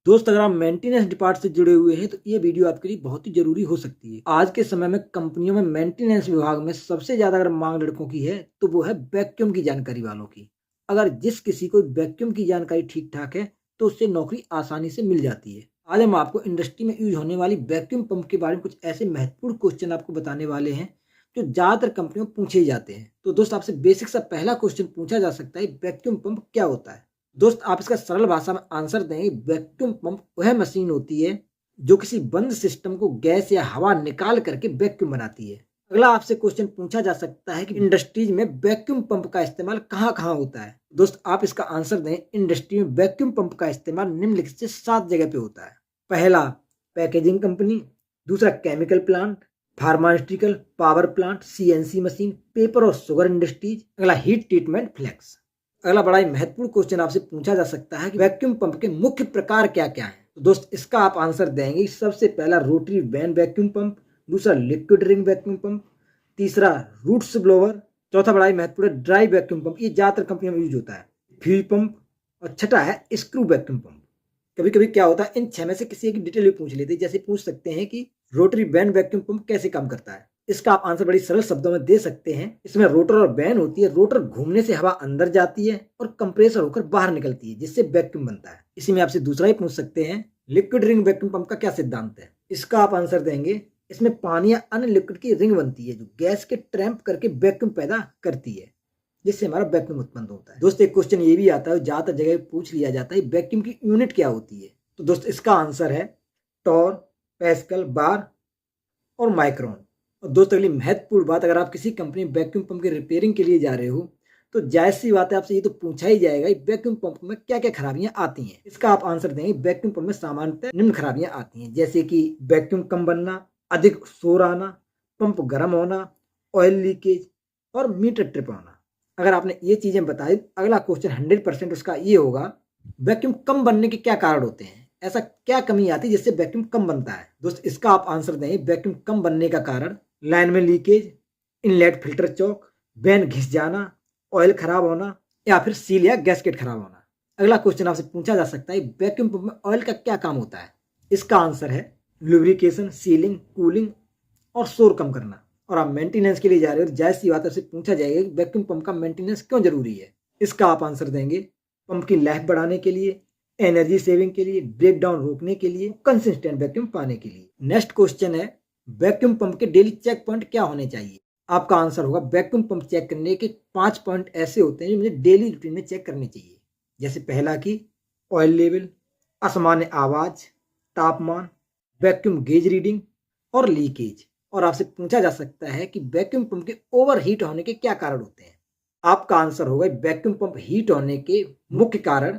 दोस्त अगर आप मेंटेनेंस डिपार्ट से जुड़े हुए हैं तो ये वीडियो आपके लिए बहुत ही जरूरी हो सकती है। आज के समय में कंपनियों में मेंटेनेंस विभाग में सबसे ज्यादा अगर मांग लड़कों की है तो वो है वैक्यूम की जानकारी वालों की। अगर जिस किसी को वैक्यूम की जानकारी ठीक ठाक है तो उससे नौकरी आसानी से मिल जाती है। आज हम आपको इंडस्ट्री में यूज होने वाली वैक्यूम पंप के बारे में कुछ ऐसे महत्वपूर्ण क्वेश्चन आपको बताने वाले हैं जो ज्यादातर कंपनियों में पूछे जाते हैं। तो दोस्त आपसे बेसिक सा पहला क्वेश्चन पूछा जा सकता है, वैक्यूम पंप क्या होता है? दोस्त आप इसका सरल भाषा में आंसर देंगे, वैक्यूम पंप वह मशीन होती है जो किसी बंद सिस्टम को गैस या हवा निकाल करके वैक्यूम बनाती है। अगला आपसे क्वेश्चन पूछा जा सकता है कि इंडस्ट्रीज में वैक्यूम पंप का इस्तेमाल कहाँ कहाँ होता है? दोस्त आप इसका आंसर दें, इंडस्ट्री में वैक्यूम पंप का इस्तेमाल निम्नलिखित से 7 जगह पे होता है। पहला, पैकेजिंग कंपनी। दूसरा, chemical plant, pharmaceutical, power plant, CNC machine, paper और शुगर इंडस्ट्रीज। अगला, हीट ट्रीटमेंट फ्लेक्स। अगला बड़ा ही महत्वपूर्ण क्वेश्चन आपसे पूछा जा सकता है कि वैक्यूम पंप के मुख्य प्रकार क्या क्या हैं? तो दोस्त इसका आप आंसर देंगे, सबसे पहला रोटरी वैन वैक्यूम पंप, दूसरा लिक्विड रिंग वैक्यूम पंप, तीसरा रूट्स ब्लोवर, चौथा बड़ा ही महत्वपूर्ण ड्राई वैक्यूम पंप, ये ज्यादातर कंपनियों में यूज होता है, फ्यूल पंप, और छठा है स्क्रू वैक्यूम पंप। कभी कभी क्या होता है, इन 6 में से किसी एक डिटेल भी पूछ लेते हैं। जैसे पूछ सकते हैं कि रोटरी वैन वैक्यूम पंप कैसे काम करता है? इसका आप आंसर बड़ी सरल शब्दों में दे सकते हैं। इसमें रोटर और वैन होती है, रोटर घूमने से हवा अंदर जाती है और कंप्रेसर होकर बाहर निकलती है, जिससे वैक्यूम बनता है। इसी में आपसे दूसरा ही पूछ सकते हैं, लिक्विड रिंग वैक्यूम पंप का क्या सिद्धांत है? इसका आप आंसर देंगे, इसमें पानी या अन्य लिक्विड की रिंग बनती है जो गैस के ट्रैम्प करके वैक्यूम पैदा करती है, जिससे हमारा वैक्यूम उत्पन्न होता है। दोस्त एक क्वेश्चन ये भी आता है, ज्यादातर जगह पूछ लिया जाता है, वैक्यूम की यूनिट क्या होती है? तो दोस्त इसका आंसर है टॉर, पैस्कल, बार और माइक्रोन। और दोस्त अगली महत्वपूर्ण बात, अगर आप किसी कंपनी में वैक्यूम पंप की रिपेयरिंग के लिए जा रहे हो तो जायज सी बात है, आपसे ये तो पूछा ही जाएगा वैक्यूम पंप में क्या क्या खराबियां आती हैं। इसका आप आंसर देंगे, वैक्यूम पंप में सामान्यतः निम्न खराबियां आती हैं, जैसे कि वैक्यूम कम बनना, अधिक शोर आना, पंप गर्म होना, ऑयल लीकेज और मीटर ट्रिप होना। अगर आपने ये चीजें बताई, अगला क्वेश्चन 100% उसका ये होगा, वैक्यूम कम बनने के क्या कारण होते हैं? ऐसा क्या कमी आती है जिससे वैक्यूम कम बनता है? दोस्त इसका आप आंसर देंगे, वैक्यूम कम बनने का कारण लाइन में लीकेज, इनलेट फिल्टर चौक, वैन घिस जाना, ऑयल खराब होना, या फिर सील या गैसकेट खराब होना। अगला क्वेश्चन आपसे पूछा जा सकता है, वैक्यूम पंप में ऑयल का क्या काम होता है? इसका आंसर है लुब्रिकेशन, सीलिंग, कूलिंग और शोर कम करना। और आप मेंटेनेंस के लिए जा रहे हो, जायज सी बात है, पूछा जाएगा कि वैक्यूम पंप का मेंटेनेंस क्यों जरूरी है? इसका आप आंसर देंगे, पंप की लाइफ बढ़ाने के लिए, एनर्जी सेविंग के लिए, ब्रेक डाउन रोकने के लिए, कंसिस्टेंट वैक्यूम पाने के लिए। नेक्स्ट क्वेश्चन है, वैक्यूम पंप के डेली चेक पॉइंट क्या होने चाहिए? आपका आंसर होगा, वैक्यूम पंप चेक करने के 5 पॉइंट ऐसे होते हैं जो मुझे डेली रूटीन में चेक करने चाहिए। जैसे पहला कि ऑयल लेवल, असामान्य आवाज, तापमान, वैक्यूम गेज रीडिंग और लीकेज। और आपसे पूछा जा सकता है कि वैक्यूम पंप के ओवर हीट होने के क्या कारण होते हैं? आपका आंसर होगा, वैक्यूम पंप हीट होने के मुख्य कारण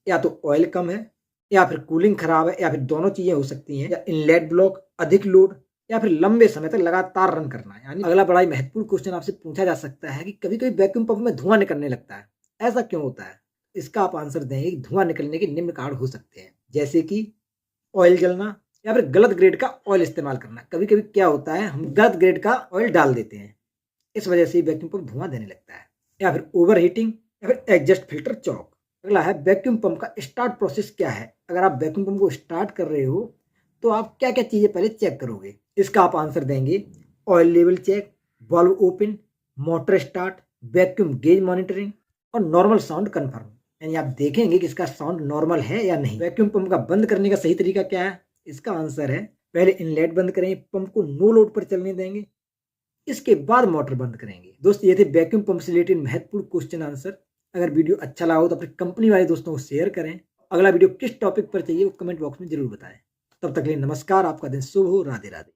या तो ऑयल कम है, या फिर कूलिंग खराब है, या फिर दोनों चीजें हो सकती हैं, या इनलेट ब्लॉक, अधिक लोड, या फिर लंबे समय तक लगातार रन करना है। यानी अगला बड़ा ही महत्वपूर्ण क्वेश्चन आपसे पूछा जा सकता है कि कभी कभी वैक्यूम पंप में धुआं निकलने लगता है, ऐसा क्यों होता है? इसका आप आंसर देंगे, धुआं निकलने के निम्न कारण हो सकते हैं, जैसे कि ऑयल जलना या फिर गलत ग्रेड का ऑयल इस्तेमाल करना। कभी कभी क्या होता है, हम गलत ग्रेड का ऑयल डाल देते हैं, इस वजह से वैक्यूम पंप धुआं देने लगता है। या फिर ओवर हीटिंग या फिर एग्जॉस्ट फिल्टर चौक। अगला है, वैक्यूम पंप का स्टार्ट प्रोसेस क्या है? अगर आप वैक्यूम पंप को स्टार्ट कर रहे हो तो आप क्या क्या चीजें पहले चेक करोगे? इसका आप आंसर देंगे, oil level check, valve open, motor start, vacuum gauge monitoring और नॉर्मल साउंड कंफर्म। यानी आप देखेंगे कि इसका साउंड नॉर्मल है या नहीं। वैक्यूम पंप का बंद करने का सही तरीका क्या है? इसका आंसर है, पहले इनलेट बंद करेंगे, पंप को नो लोड पर चलने देंगे, इसके बाद मोटर बंद करेंगे। दोस्त ये थे वैक्यूम पंप से रिलेटेड महत्वपूर्ण क्वेश्चन आंसर। अगर वीडियो अच्छा लगा हो तो अपनी कंपनी वाले दोस्तों को शेयर करें। अगला वीडियो किस टॉपिक पर चाहिए वो कमेंट बॉक्स में जरूर बताएं। तब तक के लिए नमस्कार, आपका दिन शुभ हो, राधे राधे।